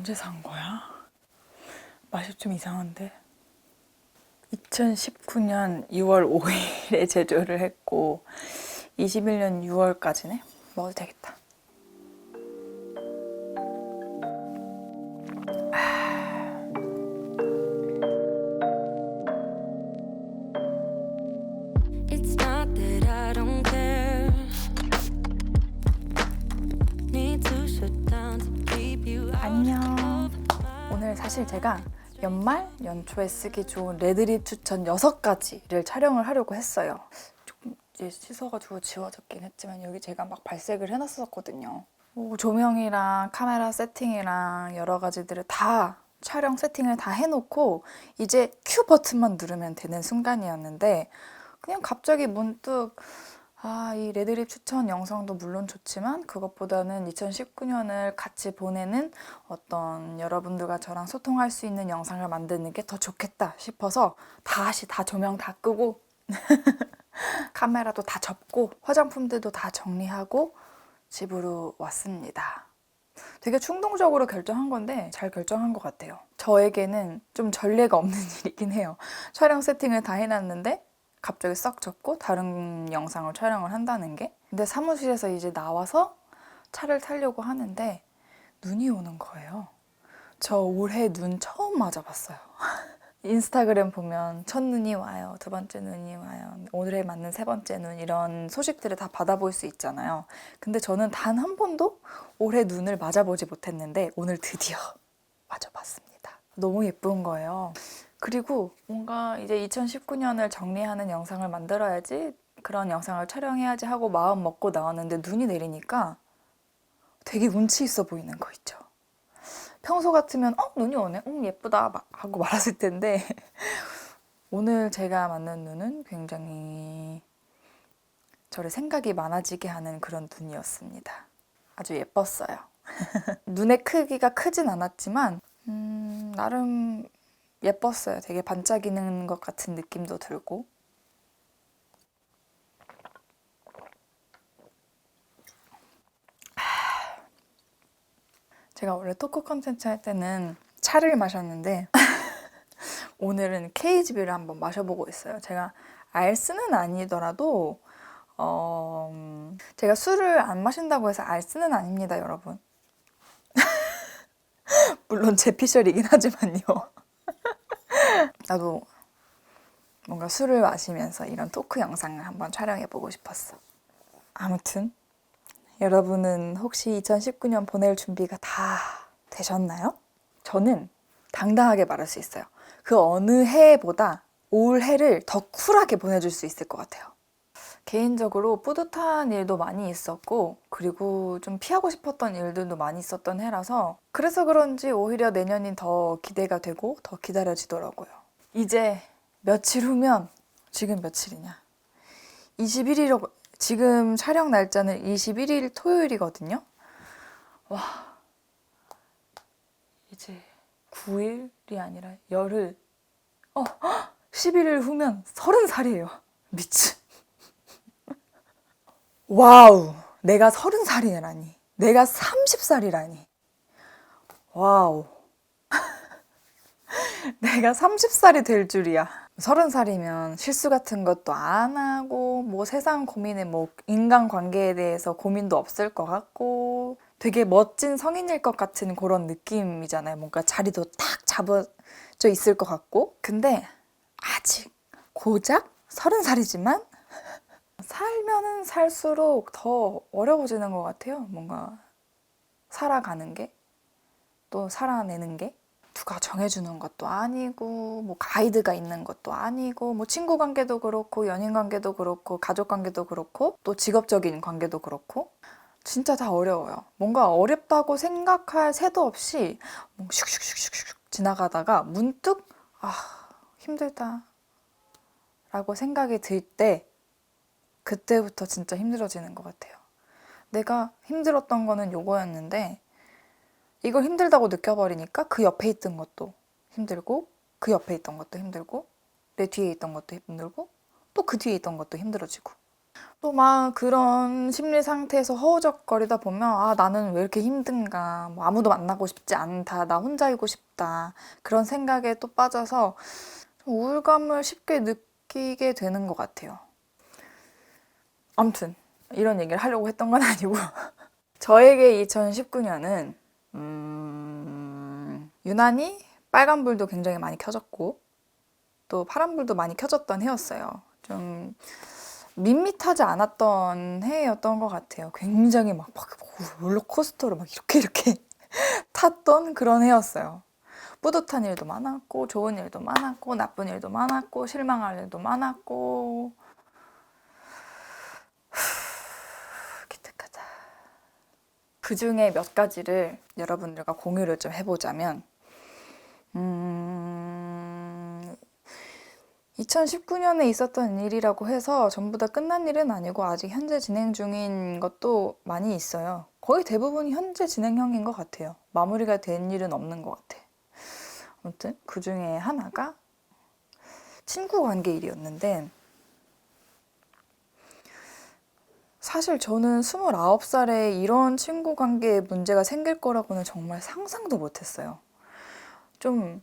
언제 산 거야? 맛이 좀 이상한데? 2019년 2월 5일에 제조를 했고 21년 6월까지네? 먹어도 되겠다. It's not that I don't care. Need to shut down to keep you out 안녕. of 오늘 사실 제가 연말, 연초에 쓰기 좋은 레드립 추천 6가지를 촬영을 하려고 했어요. 조금 이제 씻어가지고 지워졌긴 했지만 여기 제가 막 발색을 해놨었거든요. 조명이랑 카메라 세팅이랑 여러 가지들을 다 촬영 세팅을 다 해놓고 이제 큐 버튼만 누르면 되는 순간이었는데 그냥 갑자기 문득 이 레드립 추천 영상도 물론 좋지만 그것보다는 2019년을 같이 보내는 어떤 여러분들과 저랑 소통할 수 있는 영상을 만드는 게 더 좋겠다 싶어서 다시 다 조명 다 끄고 카메라도 다 접고 화장품들도 다 정리하고 집으로 왔습니다. 되게 충동적으로 결정한 건데 잘 결정한 것 같아요. 저에게는 좀 전례가 없는 일이긴 해요. 촬영 세팅을 다 해놨는데 갑자기 싹 접고 다른 영상을 촬영을 한다는 게. 근데 사무실에서 이제 나와서 차를 타려고 하는데 눈이 오는 거예요. 저 올해 눈 처음 맞아봤어요. 인스타그램 보면 첫눈이 와요, 두 번째 눈이 와요, 오늘에 맞는 세 번째 눈 이런 소식들을 다 받아볼 수 있잖아요. 근데 저는 단 한 번도 올해 눈을 맞아보지 못했는데 오늘 드디어 맞아봤습니다. 너무 예쁜 거예요. 그리고 뭔가 이제 2019년을 정리하는 영상을 만들어야지, 그런 영상을 촬영해야지 하고 마음 먹고 나왔는데 눈이 내리니까 되게 운치 있어 보이는 거 있죠. 평소 같으면 눈이 오네, 예쁘다 하고 말았을 텐데 오늘 제가 만난 눈은 굉장히 저를 생각이 많아지게 하는 그런 눈이었습니다. 아주 예뻤어요. 눈의 크기가 크진 않았지만 나름 예뻤어요. 되게 반짝이는 것 같은 느낌도 들고. 제가 원래 토크 컨텐츠 할 때는 차를 마셨는데 오늘은 KGB를 한번 마셔보고 있어요. 제가 알스는 아니더라도 제가 술을 안 마신다고 해서 알스는 아닙니다, 여러분. 물론 제 피셜이긴 하지만요. 나도 뭔가 술을 마시면서 이런 토크 영상을 한번 촬영해보고 싶었어. 아무튼 여러분은 혹시 2019년 보낼 준비가 다 되셨나요? 저는 당당하게 말할 수 있어요. 그 어느 해보다 올해를 더 쿨하게 보내줄 수 있을 것 같아요. 개인적으로 뿌듯한 일도 많이 있었고 그리고 좀 피하고 싶었던 일들도 많이 있었던 해라서 그래서 그런지 오히려 내년이 더 기대가 되고 더 기다려지더라고요. 이제 며칠 후면, 지금 며칠이냐? 21일, 지금 촬영 날짜는 21일 토요일이거든요. 와, 이제 9일이 아니라 열흘, 11일 후면 30살이에요. 미친. 와우, 내가 30살이라니. 내가 30살이라니. 와우. 내가 30살이 될 줄이야. 30살이면 실수 같은 것도 안 하고, 뭐 세상 고민에 뭐 인간관계에 대해서 고민도 없을 것 같고, 되게 멋진 성인일 것 같은 그런 느낌이잖아요. 뭔가 자리도 탁 잡아져 있을 것 같고. 근데 아직 고작 30살이지만 살면은 살수록 더 어려워지는 것 같아요. 뭔가 살아가는 게, 또 살아내는 게. 누가 정해주는 것도 아니고 뭐 가이드가 있는 것도 아니고 뭐 친구 관계도 그렇고 연인 관계도 그렇고 가족 관계도 그렇고 또 직업적인 관계도 그렇고 진짜 다 어려워요. 뭔가 어렵다고 생각할 새도 없이 뭐 슉슉슉슉슉 지나가다가 문득 힘들다 라고 생각이 들 때 그때부터 진짜 힘들어지는 것 같아요. 내가 힘들었던 거는 요거였는데 이걸 힘들다고 느껴버리니까 그 옆에 있던 것도 힘들고 그 옆에 있던 것도 힘들고 내 뒤에 있던 것도 힘들고 또 그 뒤에 있던 것도 힘들어지고 또 막 그런 심리 상태에서 허우적거리다 보면 아, 나는 왜 이렇게 힘든가, 뭐 아무도 만나고 싶지 않다, 나 혼자이고 싶다, 그런 생각에 또 빠져서 좀 우울감을 쉽게 느끼게 되는 것 같아요. 아무튼 이런 얘기를 하려고 했던 건 아니고 저에게 2019년은 유난히 빨간불도 굉장히 많이 켜졌고 또 파란불도 많이 켜졌던 해였어요. 좀 밋밋하지 않았던 해였던 것 같아요. 굉장히 막 롤러코스터로 막 이렇게 탔던 그런 해였어요. 뿌듯한 일도 많았고 좋은 일도 많았고 나쁜 일도 많았고 실망할 일도 많았고 기특하다. 그 중에 몇 가지를 여러분들과 공유를 좀 해보자면 2019년에 있었던 일이라고 해서 전부 다 끝난 일은 아니고 아직 현재 진행 중인 것도 많이 있어요. 거의 대부분이 현재 진행형인 것 같아요. 마무리가 된 일은 없는 것 같아. 아무튼 그 중에 하나가 친구 관계 일이었는데 사실 저는 29살에 이런 친구 관계에 문제가 생길 거라고는 정말 상상도 못했어요. 좀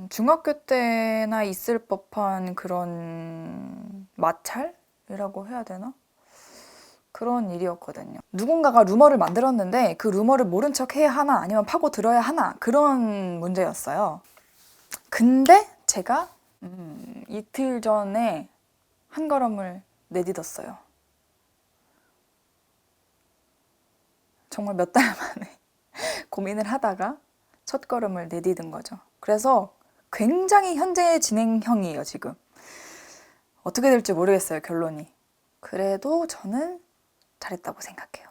중학교 때나 있을 법한 그런 마찰이라고 해야 되나? 그런 일이었거든요. 누군가가 루머를 만들었는데 그 루머를 모른 척 해야 하나 아니면 파고 들어야 하나 그런 문제였어요. 근데 제가 이틀 전에 한 걸음을 내딛었어요. 정말 몇 달 만에 고민을 하다가 첫 걸음을 내딛은 거죠. 그래서 굉장히 현재 진행형이에요, 지금. 어떻게 될지 모르겠어요, 결론이. 그래도 저는 잘했다고 생각해요.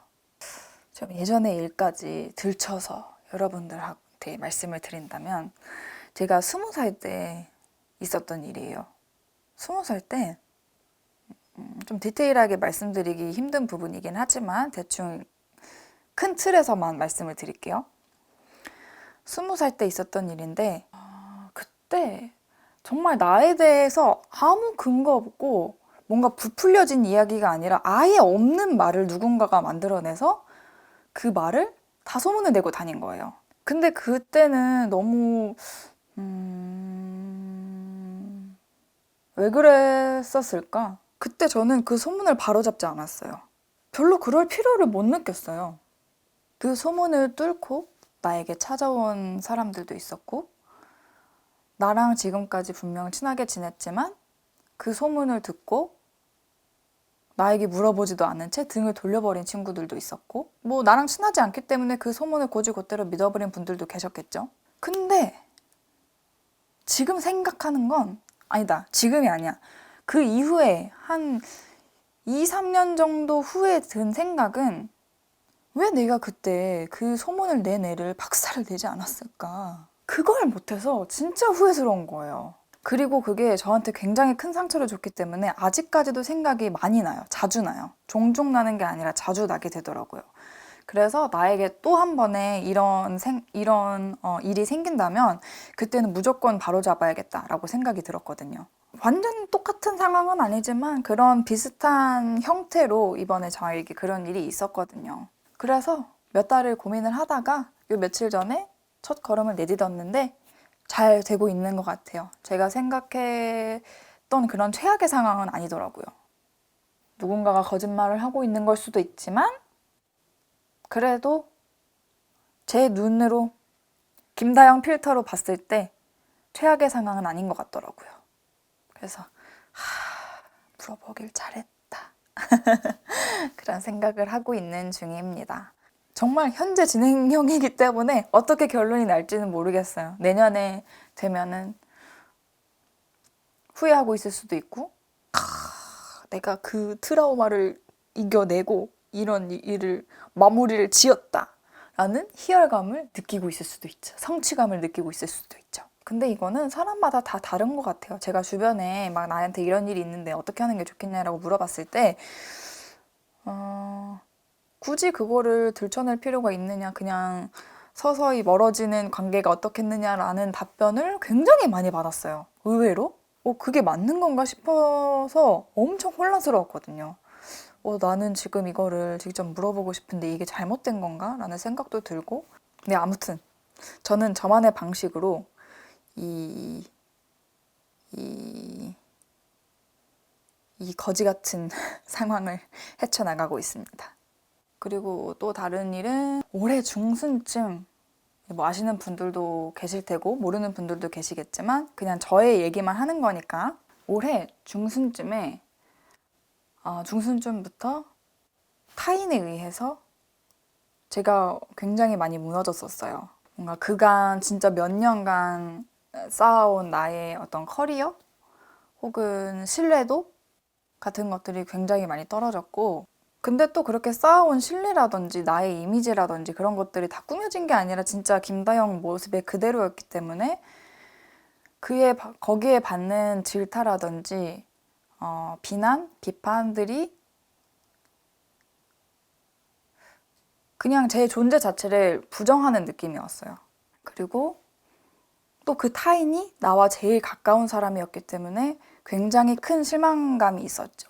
좀 예전의 일까지 들춰서 여러분들한테 말씀을 드린다면 제가 20살 때 있었던 일이에요. 20살 때 좀 디테일하게 말씀드리기 힘든 부분이긴 하지만 대충 큰 틀에서만 말씀을 드릴게요. 20살 때 있었던 일인데 그때 정말 나에 대해서 아무 근거 없고 뭔가 부풀려진 이야기가 아니라 아예 없는 말을 누군가가 만들어내서 그 말을 다 소문을 내고 다닌 거예요. 근데 그때는 너무 왜 그랬었을까? 그때 저는 그 소문을 바로잡지 않았어요. 별로 그럴 필요를 못 느꼈어요. 그 소문을 뚫고 나에게 찾아온 사람들도 있었고 나랑 지금까지 분명 친하게 지냈지만 그 소문을 듣고 나에게 물어보지도 않은 채 등을 돌려버린 친구들도 있었고 뭐 나랑 친하지 않기 때문에 그 소문을 곧이곧대로 믿어버린 분들도 계셨겠죠. 근데 지금 생각하는 건 아니다. 지금이 아니야. 그 이후에 한 2, 3년 정도 후에 든 생각은 왜 내가 그때 그 소문을 낸 애를 박살을 내지 않았을까? 그걸 못해서 진짜 후회스러운 거예요. 그리고 그게 저한테 굉장히 큰 상처를 줬기 때문에 아직까지도 생각이 많이 나요. 자주 나요. 종종 나는 게 아니라 자주 나게 되더라고요. 그래서 나에게 또 한 번에 이런 일이 생긴다면 그때는 무조건 바로잡아야겠다라고 생각이 들었거든요. 완전 똑같은 상황은 아니지만 그런 비슷한 형태로 이번에 저에게 그런 일이 있었거든요. 그래서 몇 달을 고민을 하다가 요 며칠 전에 첫 걸음을 내딛었는데 잘 되고 있는 것 같아요. 제가 생각했던 그런 최악의 상황은 아니더라고요. 누군가가 거짓말을 하고 있는 걸 수도 있지만 그래도 제 눈으로 김다영 필터로 봤을 때 최악의 상황은 아닌 것 같더라고요. 그래서 물어보길 잘했다. 그런 생각을 하고 있는 중입니다. 정말 현재 진행형이기 때문에 어떻게 결론이 날지는 모르겠어요. 내년에 되면은 후회하고 있을 수도 있고 내가 그 트라우마를 이겨내고 이런 일을 마무리를 지었다 라는 희열감을 느끼고 있을 수도 있죠. 성취감을 느끼고 있을 수도 있죠. 근데 이거는 사람마다 다 다른 것 같아요. 제가 주변에 막 나한테 이런 일이 있는데 어떻게 하는 게 좋겠냐라고 물어봤을 때 굳이 그거를 들춰낼 필요가 있느냐, 그냥 서서히 멀어지는 관계가 어떻겠느냐라는 답변을 굉장히 많이 받았어요. 의외로. 그게 맞는 건가 싶어서 엄청 혼란스러웠거든요. 나는 지금 이거를 직접 물어보고 싶은데 이게 잘못된 건가? 라는 생각도 들고. 네, 아무튼 저는 저만의 방식으로 이 거지 같은 상황을 헤쳐나가고 있습니다. 그리고 또 다른 일은 올해 중순쯤 뭐 아시는 분들도 계실 테고 모르는 분들도 계시겠지만 그냥 저의 얘기만 하는 거니까 올해 중순쯤에 중순쯤부터 타인에 의해서 제가 굉장히 많이 무너졌었어요. 뭔가 그간 진짜 몇 년간 쌓아온 나의 어떤 커리어 혹은 신뢰도 같은 것들이 굉장히 많이 떨어졌고, 근데 또 그렇게 쌓아온 신뢰라든지 나의 이미지라든지 그런 것들이 다 꾸며진 게 아니라 진짜 김다영 모습의 그대로였기 때문에 거기에 받는 질타라든지 비난, 비판들이 그냥 제 존재 자체를 부정하는 느낌이었어요. 그리고 또 그 타인이 나와 제일 가까운 사람이었기 때문에 굉장히 큰 실망감이 있었죠.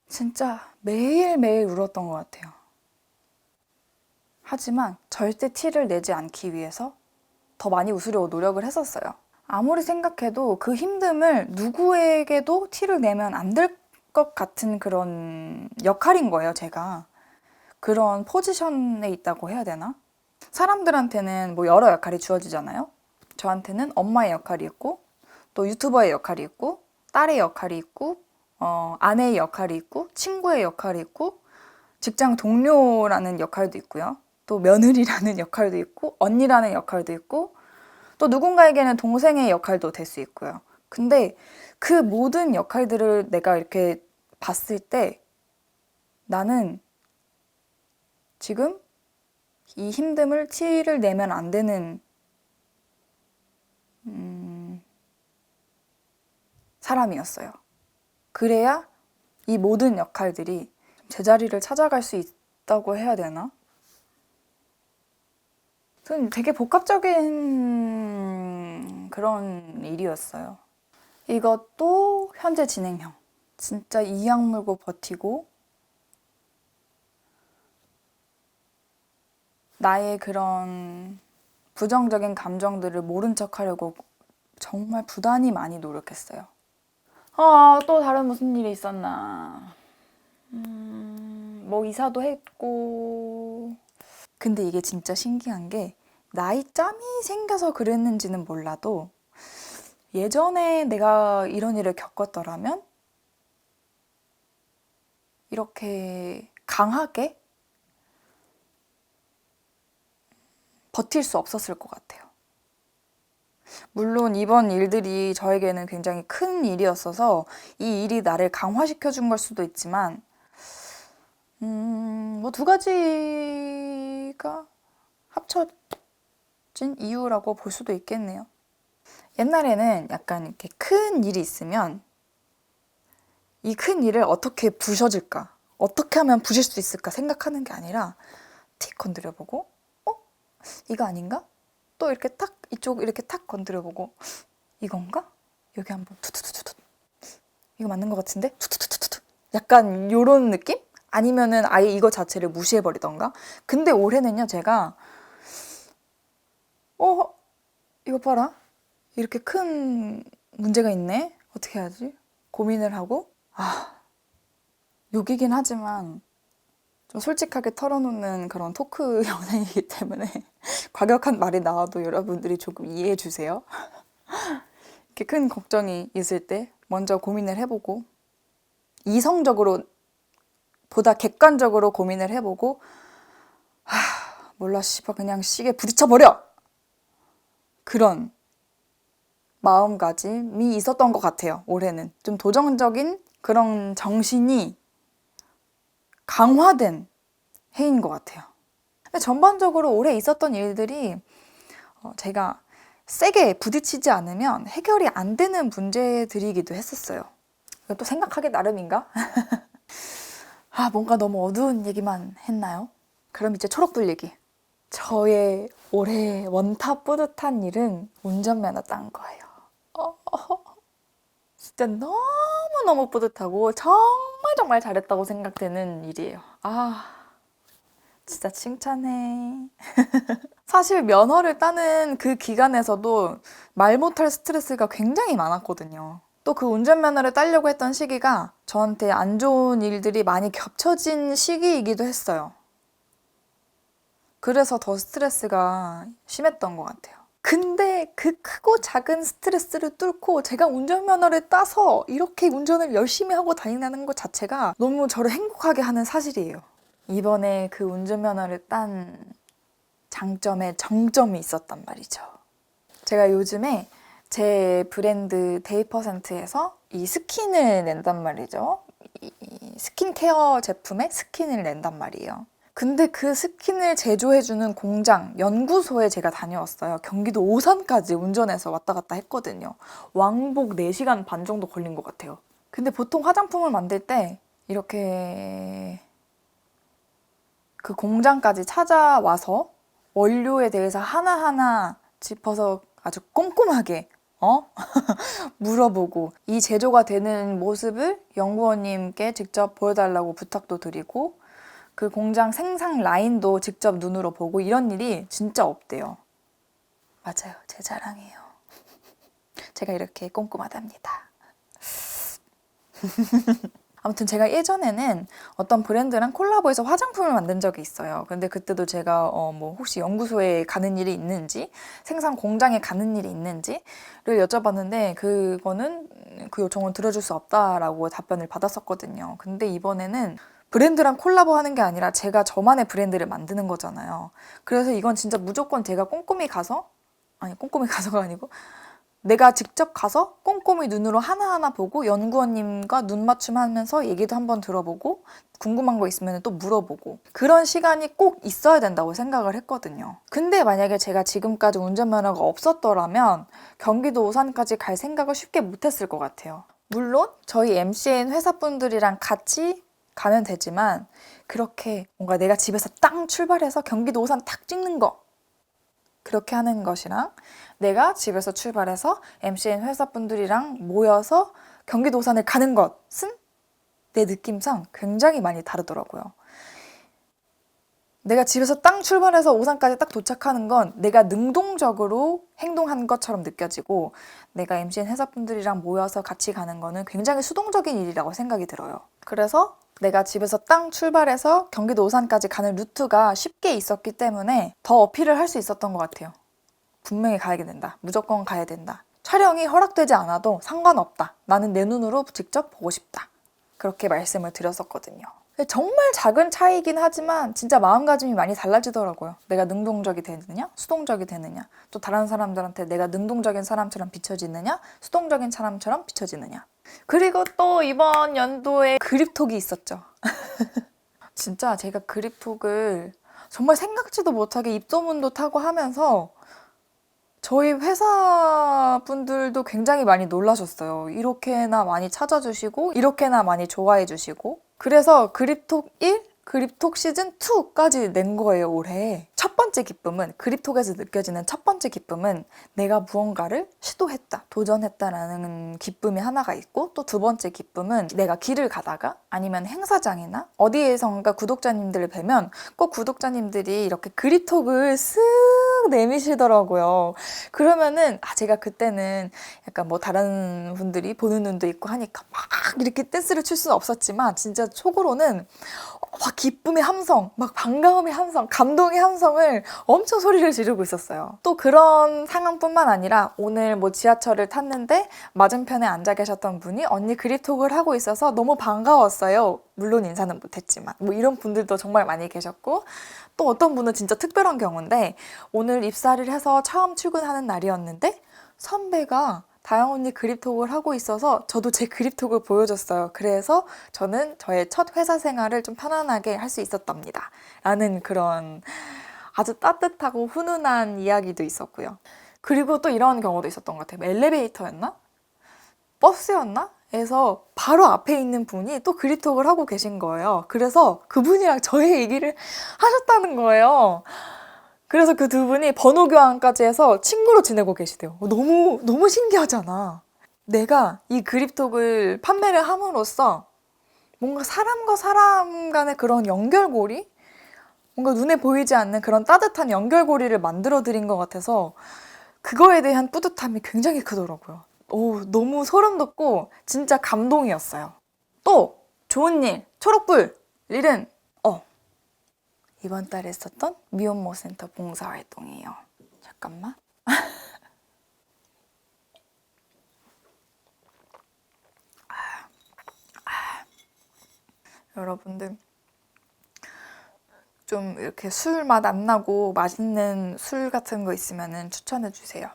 진짜 매일매일 울었던 것 같아요. 하지만 절대 티를 내지 않기 위해서 더 많이 웃으려고 노력을 했었어요. 아무리 생각해도 그 힘듦을 누구에게도 티를 내면 안 될 것 같은 그런 역할인 거예요, 제가. 그런 포지션에 있다고 해야 되나? 사람들한테는 뭐 여러 역할이 주어지잖아요. 저한테는 엄마의 역할이 있고, 또 유튜버의 역할이 있고, 딸의 역할이 있고, 아내의 역할이 있고, 친구의 역할이 있고, 직장 동료라는 역할도 있고요. 또 며느리라는 역할도 있고, 언니라는 역할도 있고, 또 누군가에게는 동생의 역할도 될 수 있고요. 근데 그 모든 역할들을 내가 이렇게 봤을 때 나는 지금 이 힘듦을 티를 내면 안 되는 사람이었어요. 그래야 이 모든 역할들이 제자리를 찾아갈 수 있다고 해야 되나? 되게 복합적인 그런 일이었어요. 이것도 현재 진행형. 진짜 이악 물고 버티고 나의 그런 부정적인 감정들을 모른 척 하려고 정말 부단히 많이 노력했어요. 또 다른 무슨 일이 있었나. 뭐 이사도 했고. 근데 이게 진짜 신기한 게 나이 짬이 생겨서 그랬는지는 몰라도 예전에 내가 이런 일을 겪었더라면 이렇게 강하게 버틸 수 없었을 것 같아요. 물론 이번 일들이 저에게는 굉장히 큰 일이었어서 이 일이 나를 강화시켜 준 걸 수도 있지만 뭐 두 가지가 합쳐진 이유라고 볼 수도 있겠네요. 옛날에는 약간 이렇게 큰 일이 있으면 이 큰 일을 어떻게 부셔질까? 어떻게 하면 부실 수 있을까 생각하는 게 아니라 틱 건드려보고 이거 아닌가? 또 이렇게 탁 이쪽 이렇게 탁 건드려보고 이건가? 여기 한번 투투투투투 이거 맞는 것 같은데? 투투투투투 약간 요런 느낌? 아니면은 아예 이거 자체를 무시해버리던가? 근데 올해는요 제가 이거 봐라 이렇게 큰 문제가 있네? 어떻게 해야지? 고민을 하고 욕이긴 하지만 좀 솔직하게 털어놓는 그런 토크 영상이기 때문에 과격한 말이 나와도 여러분들이 조금 이해해 주세요. 이렇게 큰 걱정이 있을 때 먼저 고민을 해보고 이성적으로 보다 객관적으로 고민을 해보고 몰라 씨발 그냥 시계 부딪혀버려! 그런 마음가짐이 있었던 것 같아요. 올해는 좀 도전적인 그런 정신이 강화된 해인 것 같아요. 근데 전반적으로 올해 있었던 일들이 제가 세게 부딪히지 않으면 해결이 안 되는 문제들이기도 했었어요. 이것도 생각하기 나름인가? 뭔가 너무 어두운 얘기만 했나요? 그럼 이제 초록불 얘기. 저의 올해 원탑 뿌듯한 일은 운전면허 딴 거예요. 진짜 너무너무 뿌듯하고 정말 정말 잘했다고 생각되는 일이에요. 진짜 칭찬해. 사실 면허를 따는 그 기간에서도 말 못할 스트레스가 굉장히 많았거든요. 또 그 운전면허를 따려고 했던 시기가 저한테 안 좋은 일들이 많이 겹쳐진 시기이기도 했어요. 그래서 더 스트레스가 심했던 것 같아요. 근데 그 크고 작은 스트레스를 뚫고 제가 운전면허를 따서 이렇게 운전을 열심히 하고 다니는 것 자체가 너무 저를 행복하게 하는 사실이에요. 이번에 그 운전면허를 딴 장점에 정점이 있었단 말이죠. 제가 요즘에 제 브랜드 데이퍼센트에서 이 스킨을 낸단 말이죠. 이 스킨케어 제품에 스킨을 낸단 말이에요. 근데 그 스킨을 제조해주는 공장, 연구소에 제가 다녀왔어요. 경기도 오산까지 운전해서 왔다 갔다 했거든요. 왕복 4시간 반 정도 걸린 것 같아요. 근데 보통 화장품을 만들 때 이렇게 그 공장까지 찾아와서 원료에 대해서 하나하나 짚어서 아주 꼼꼼하게 물어보고 이 제조가 되는 모습을 연구원님께 직접 보여달라고 부탁도 드리고 그 공장 생산 라인도 직접 눈으로 보고 이런 일이 진짜 없대요. 맞아요. 제 자랑이에요. 제가 이렇게 꼼꼼하답니다. 아무튼 제가 예전에는 어떤 브랜드랑 콜라보해서 화장품을 만든 적이 있어요. 근데 그때도 제가 뭐 혹시 연구소에 가는 일이 있는지 생산 공장에 가는 일이 있는지를 여쭤봤는데 그거는 그 요청은 들어줄 수 없다라고 답변을 받았었거든요. 근데 이번에는 브랜드랑 콜라보하는 게 아니라 제가 저만의 브랜드를 만드는 거잖아요. 그래서 이건 진짜 무조건 제가 꼼꼼히 가서가 아니고 내가 직접 가서 꼼꼼히 눈으로 하나하나 보고 연구원님과 눈 맞춤하면서 얘기도 한번 들어보고 궁금한 거 있으면 또 물어보고 그런 시간이 꼭 있어야 된다고 생각을 했거든요. 근데 만약에 제가 지금까지 운전면허가 없었더라면 경기도 오산까지 갈 생각을 쉽게 못했을 것 같아요. 물론 저희 MCN 회사분들이랑 같이 가면 되지만 그렇게 뭔가 내가 집에서 땅 출발해서 경기도 오산 탁 찍는 거 그렇게 하는 것이랑 내가 집에서 출발해서 MCN 회사분들이랑 모여서 경기도 오산을 가는 것은 내 느낌상 굉장히 많이 다르더라고요. 내가 집에서 땅 출발해서 오산까지 딱 도착하는 건 내가 능동적으로 행동한 것처럼 느껴지고 내가 MCN 회사분들이랑 모여서 같이 가는 거는 굉장히 수동적인 일이라고 생각이 들어요. 그래서 내가 집에서 땅 출발해서 경기도 오산까지 가는 루트가 쉽게 있었기 때문에 더 어필을 할 수 있었던 것 같아요. 분명히 가야 된다. 무조건 가야 된다. 촬영이 허락되지 않아도 상관없다. 나는 내 눈으로 직접 보고 싶다. 그렇게 말씀을 드렸었거든요. 정말 작은 차이긴 하지만 진짜 마음가짐이 많이 달라지더라고요. 내가 능동적이 되느냐, 수동적이 되느냐, 또 다른 사람들한테 내가 능동적인 사람처럼 비춰지느냐, 수동적인 사람처럼 비춰지느냐. 그리고 또 이번 연도에 그립톡이 있었죠. 진짜 제가 그립톡을 정말 생각지도 못하게 입소문도 타고 하면서 저희 회사 분들도 굉장히 많이 놀라셨어요. 이렇게나 많이 찾아주시고 이렇게나 많이 좋아해 주시고 그래서 그립톡 1, 그립톡 시즌 2까지 낸 거예요, 올해. 첫 번째 기쁨은, 그립톡에서 느껴지는 첫 번째 기쁨은 내가 무언가를 시도했다, 도전했다라는 기쁨이 하나가 있고 또 두 번째 기쁨은 내가 길을 가다가 아니면 행사장이나 어디에선가 구독자님들을 뵈면 꼭 구독자님들이 이렇게 그립톡을 쓱 내미시더라고요. 그러면은 제가 그때는 약간 뭐 다른 분들이 보는 눈도 있고 하니까 막 이렇게 댄스를 출 수는 없었지만 진짜 속으로는 막 기쁨의 함성, 막 반가움의 함성, 감동의 함성을 엄청 소리를 지르고 있었어요. 또 그런 상황뿐만 아니라 오늘 뭐 지하철을 탔는데 맞은편에 앉아 계셨던 분이 언니 그립톡을 하고 있어서 너무 반가웠어요. 물론 인사는 못했지만 뭐 이런 분들도 정말 많이 계셨고 또 어떤 분은 진짜 특별한 경우인데 오늘 입사를 해서 처음 출근하는 날이었는데 선배가 다영 언니 그립톡을 하고 있어서 저도 제 그립톡을 보여줬어요. 그래서 저는 저의 첫 회사 생활을 좀 편안하게 할 수 있었답니다. 라는 그런 아주 따뜻하고 훈훈한 이야기도 있었고요. 그리고 또 이런 경우도 있었던 것 같아요. 엘리베이터였나? 버스였나? 에서 바로 앞에 있는 분이 또 그립톡을 하고 계신 거예요. 그래서 그분이랑 저의 얘기를 하셨다는 거예요. 그래서 그 두 분이 번호 교환까지 해서 친구로 지내고 계시대요. 너무 신기하잖아. 내가 이 그립톡을 판매를 함으로써 뭔가 사람과 사람 간의 그런 연결고리? 뭔가 눈에 보이지 않는 그런 따뜻한 연결고리를 만들어 드린 것 같아서 그거에 대한 뿌듯함이 굉장히 크더라고요. 오, 너무 소름 돋고 진짜 감동이었어요. 또 좋은 일, 초록불 일은 이번 달에 있었던 미혼모 센터 봉사활동이에요. 잠깐만. 여러분들 좀 이렇게 술 맛 안 나고 맛있는 술 같은 거 있으면 추천해 주세요.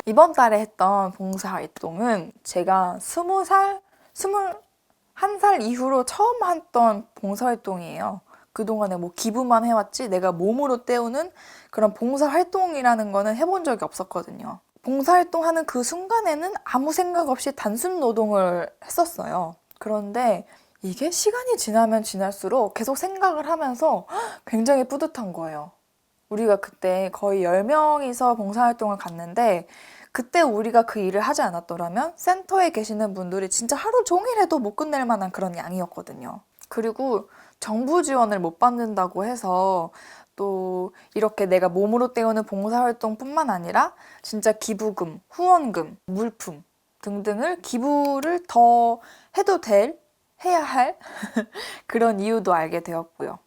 이번 달에 했던 봉사활동은 제가 20살, 21살 이후로 처음 했던 봉사활동이에요. 그동안에 뭐 기부만 해왔지 내가 몸으로 때우는 그런 봉사활동이라는 거는 해본 적이 없었거든요. 봉사활동하는 그 순간에는 아무 생각 없이 단순 노동을 했었어요. 그런데 이게 시간이 지나면 지날수록 계속 생각을 하면서 굉장히 뿌듯한 거예요. 우리가 그때 거의 10명이서 봉사활동을 갔는데 그때 우리가 그 일을 하지 않았더라면 센터에 계시는 분들이 진짜 하루 종일 해도 못 끝낼 만한 그런 양이었거든요. 그리고 정부 지원을 못 받는다고 해서 또 이렇게 내가 몸으로 때우는 봉사활동뿐만 아니라 진짜 기부금, 후원금, 물품 등등을 기부를 더 해도 해야 할 그런 이유도 알게 되었고요.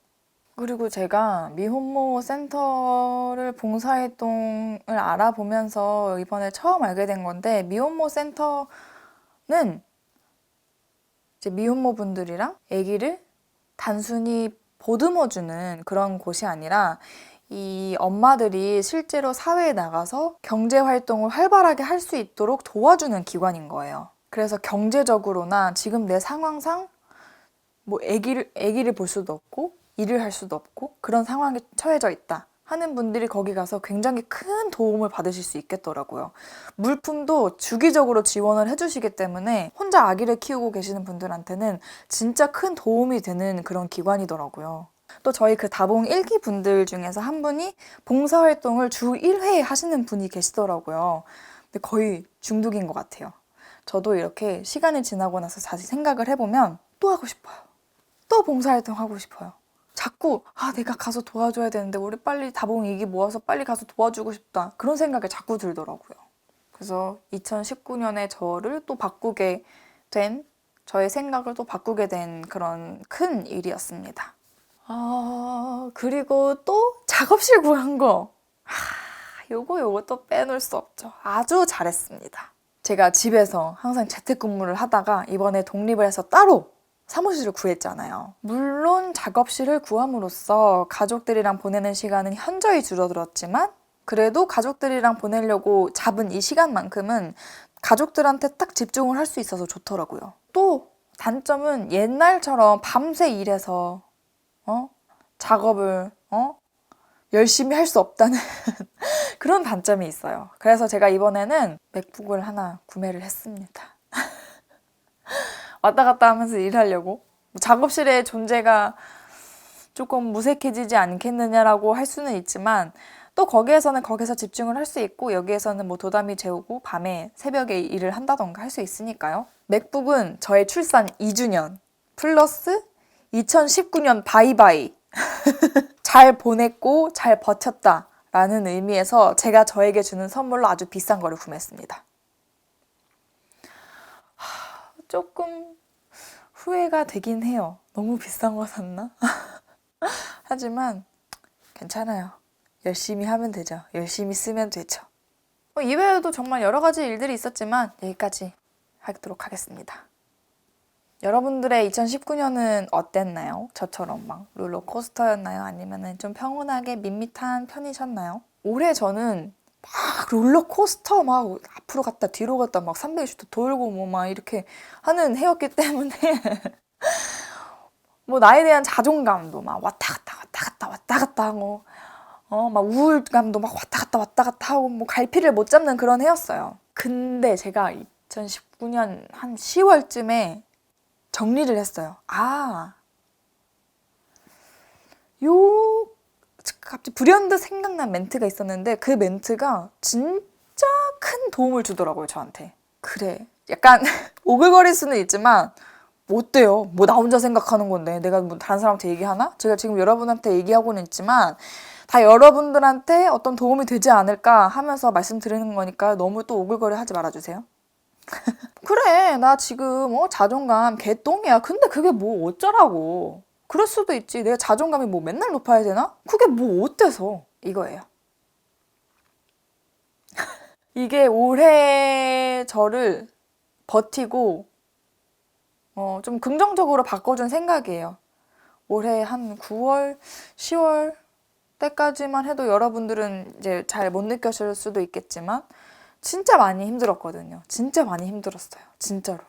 그리고 제가 미혼모 센터를 봉사활동을 알아보면서 이번에 처음 알게 된 건데 미혼모 센터는 이제 미혼모 분들이랑 아기를 단순히 보듬어주는 그런 곳이 아니라 이 엄마들이 실제로 사회에 나가서 경제 활동을 활발하게 할 수 있도록 도와주는 기관인 거예요. 그래서 경제적으로나 지금 내 상황상 뭐 아기를 볼 수도 없고 일을 할 수도 없고 그런 상황에 처해져 있다 하는 분들이 거기 가서 굉장히 큰 도움을 받으실 수 있겠더라고요. 물품도 주기적으로 지원을 해주시기 때문에 혼자 아기를 키우고 계시는 분들한테는 진짜 큰 도움이 되는 그런 기관이더라고요. 또 저희 그 다봉 1기 분들 중에서 한 분이 봉사활동을 주 1회 하시는 분이 계시더라고요. 근데 거의 중독인 것 같아요. 저도 이렇게 시간이 지나고 나서 다시 생각을 해보면 또 하고 싶어요. 또 봉사활동 하고 싶어요. 자꾸 내가 가서 도와줘야 되는데 우리 빨리 다봉 2기 모아서 빨리 가서 도와주고 싶다. 그런 생각이 자꾸 들더라고요. 그래서 2019년에 저를 또 바꾸게 된 저의 생각을 또 바꾸게 된 그런 큰 일이었습니다. 그리고 또 작업실 구한 거. 요거 또 빼놓을 수 없죠. 아주 잘했습니다. 제가 집에서 항상 재택근무를 하다가 이번에 독립을 해서 따로 사무실을 구했잖아요. 물론 작업실을 구함으로써 가족들이랑 보내는 시간은 현저히 줄어들었지만 그래도 가족들이랑 보내려고 잡은 이 시간만큼은 가족들한테 딱 집중을 할 수 있어서 좋더라고요. 또 단점은 옛날처럼 밤새 일해서 작업을 열심히 할 수 없다는 그런 단점이 있어요. 그래서 제가 이번에는 맥북을 하나 구매를 했습니다. 왔다 갔다 하면서 일하려고. 작업실의 존재가 조금 무색해지지 않겠느냐라고 할 수는 있지만 또 거기에서는 거기서 집중을 할 수 있고 여기에서는 뭐 도담이 재우고 밤에 새벽에 일을 한다던가 할 수 있으니까요. 맥북은 저의 출산 2주년 플러스 2019년 바이바이 잘 보냈고 잘 버텼다 라는 의미에서 제가 저에게 주는 선물로 아주 비싼 거를 구매했습니다. 조금 후회가 되긴 해요. 너무 비싼 거 샀나? 하지만 괜찮아요. 열심히 하면 되죠. 열심히 쓰면 되죠. 이외에도 정말 여러 가지 일들이 있었지만 여기까지 하도록 하겠습니다. 여러분들의 2019년은 어땠나요? 저처럼 막 롤러코스터였나요? 아니면 좀 평온하게 밋밋한 편이셨나요? 올해 저는 막 롤러코스터 막 앞으로 갔다 뒤로 갔다 막 360도 돌고 뭐 막 이렇게 하는 해였기 때문에 뭐 나에 대한 자존감도 막 왔다 갔다 하고 막 우울감도 막 왔다 갔다 하고 뭐 갈피를 못 잡는 그런 해였어요. 근데 제가 2019년 한 10월쯤에 정리를 했어요. 갑자기 불현듯 생각난 멘트가 있었는데 그 멘트가 진짜 큰 도움을 주더라고요, 저한테. 그래. 약간 오글거릴 수는 있지만 뭐 어때요? 뭐 나 혼자 생각하는 건데 내가 뭐 다른 사람한테 얘기하나? 제가 지금 여러분한테 얘기하고는 있지만 다 여러분들한테 어떤 도움이 되지 않을까 하면서 말씀드리는 거니까 너무 또 오글거려 하지 말아주세요. 그래, 나 지금 자존감 개똥이야. 근데 그게 뭐 어쩌라고. 그럴 수도 있지. 내가 자존감이 뭐 맨날 높아야 되나? 그게 뭐 어때서 이거예요. 이게 올해 저를 버티고 좀 긍정적으로 바꿔준 생각이에요. 올해 한 9월, 10월 때까지만 해도 여러분들은 이제 잘 못 느꼈을 수도 있겠지만 진짜 많이 힘들었거든요. 진짜 많이 힘들었어요. 진짜로.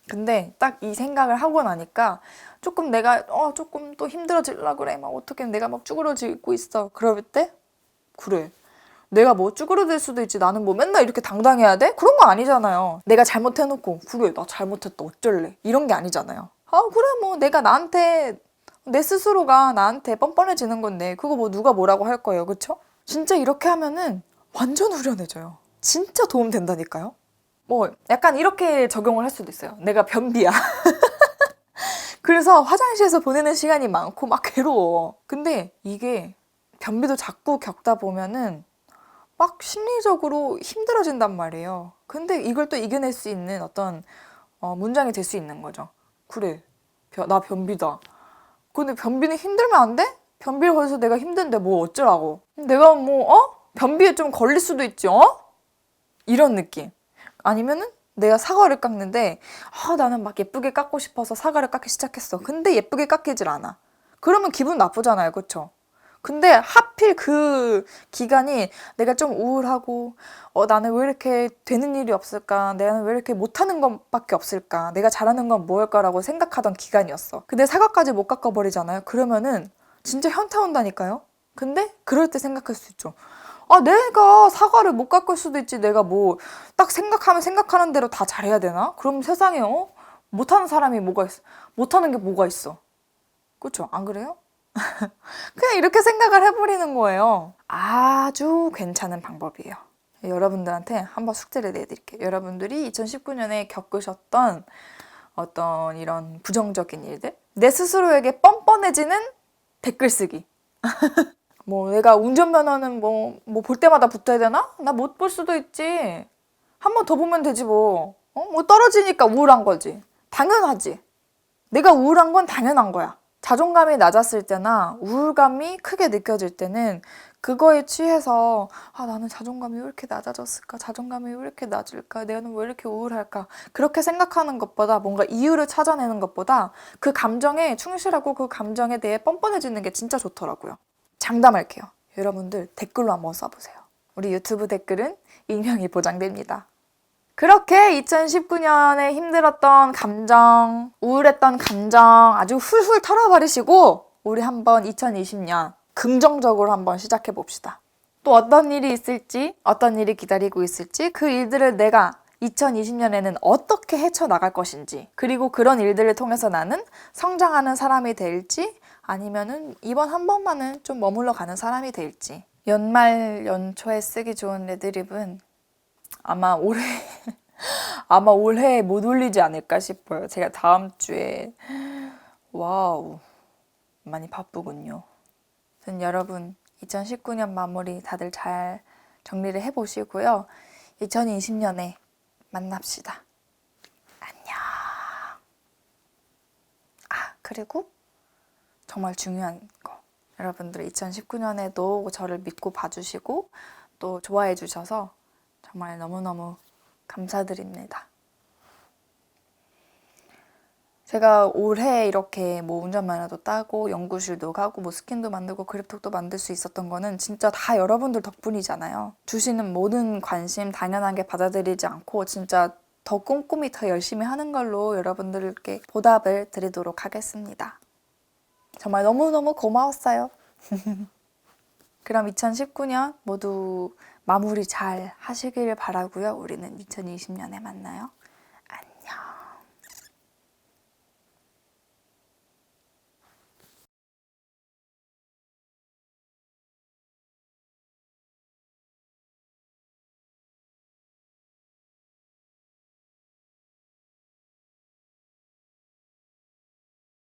근데 딱 이 생각을 하고 나니까 조금 내가 조금 또 힘들어질라 그래. 막 어떻게 내가 막 쭈그러지고 있어. 그럴 때 그래. 내가 뭐 쭈그러들 수도 있지. 나는 뭐 맨날 이렇게 당당해야 돼? 그런 거 아니잖아요. 내가 잘못해놓고 그래 나 잘못했다 어쩔래. 이런 게 아니잖아요. 그래 뭐 내가 나한테 내 스스로가 나한테 뻔뻔해지는 건데 그거 뭐 누가 뭐라고 할 거예요. 그쵸? 진짜 이렇게 하면은 완전 후련해져요. 진짜 도움 된다니까요. 뭐 약간 이렇게 적용을 할 수도 있어요. 내가 변비야. 그래서 화장실에서 보내는 시간이 많고 막 괴로워. 근데 이게 변비도 자꾸 겪다 보면은 막 심리적으로 힘들어진단 말이에요. 근데 이걸 또 이겨낼 수 있는 어떤 문장이 될 수 있는 거죠. 그래, 나 변비다. 근데 변비는 힘들면 안 돼? 변비를 걸려서 내가 힘든데 뭐 어쩌라고. 내가 뭐 변비에 좀 걸릴 수도 있지 이런 느낌. 아니면은 내가 사과를 깎는데 나는 막 예쁘게 깎고 싶어서 사과를 깎기 시작했어. 근데 예쁘게 깎이질 않아. 그러면 기분 나쁘잖아요. 그쵸? 근데 하필 그 기간이 내가 좀 우울하고 나는 왜 이렇게 되는 일이 없을까? 내가 왜 이렇게 못하는 것밖에 없을까? 내가 잘하는 건 뭘까라고 생각하던 기간이었어. 근데 사과까지 못 깎아버리잖아요. 그러면은 진짜 현타 온다니까요? 근데 그럴 때 생각할 수 있죠. 내가 사과를 못 깎을 수도 있지. 내가 뭐 딱 생각하면 생각하는 대로 다 잘해야 되나? 그럼 세상에 못하는 사람이 뭐가 있어? 못하는 게 뭐가 있어? 그렇죠? 안 그래요? 그냥 이렇게 생각을 해버리는 거예요. 아주 괜찮은 방법이에요. 여러분들한테 한번 숙제를 내드릴게요. 여러분들이 2019년에 겪으셨던 어떤 이런 부정적인 일들, 내 스스로에게 뻔뻔해지는 댓글 쓰기. 뭐 내가 운전면허는 뭐 볼 때마다 붙어야 되나? 나 못 볼 수도 있지. 한 번 더 보면 되지 뭐. 뭐 떨어지니까 우울한 거지. 당연하지. 내가 우울한 건 당연한 거야. 자존감이 낮았을 때나 우울감이 크게 느껴질 때는 그거에 취해서 나는 자존감이 왜 이렇게 낮아졌을까? 자존감이 왜 이렇게 낮을까? 내가 왜 이렇게 우울할까? 그렇게 생각하는 것보다 뭔가 이유를 찾아내는 것보다 그 감정에 충실하고 그 감정에 대해 뻔뻔해지는 게 진짜 좋더라고요. 장담할게요. 여러분들 댓글로 한번 써보세요. 우리 유튜브 댓글은 익명이 보장됩니다. 그렇게 2019년에 힘들었던 감정, 우울했던 감정 아주 훌훌 털어버리시고 우리 한번 2020년 긍정적으로 한번 시작해 봅시다. 또 어떤 일이 있을지, 어떤 일이 기다리고 있을지 그 일들을 내가 2020년에는 어떻게 헤쳐나갈 것인지 그리고 그런 일들을 통해서 나는 성장하는 사람이 될지 아니면은 이번 한 번만은 좀 머물러 가는 사람이 될지 연말 연초에 쓰기 좋은 레드립은 아마 올해 못 올리지 않을까 싶어요. 제가 다음 주에 와우 많이 바쁘군요. 여러분 2019년 마무리 다들 잘 정리를 해보시고요. 2020년에 만납시다. 안녕. 그리고 정말 중요한 거. 여러분들 2019년에도 저를 믿고 봐주시고 또 좋아해 주셔서 정말 너무너무 감사드립니다. 제가 올해 이렇게 뭐 운전면허도 따고 연구실도 가고 뭐 스킨도 만들고 그래픽도 만들 수 있었던 거는 진짜 다 여러분들 덕분이잖아요. 주시는 모든 관심 당연하게 받아들이지 않고 진짜 더 꼼꼼히 더 열심히 하는 걸로 여러분들께 보답을 드리도록 하겠습니다. 정말 너무너무 고마웠어요. 그럼 2019년 모두 마무리 잘 하시길 바라고요. 우리는 2020년에 만나요.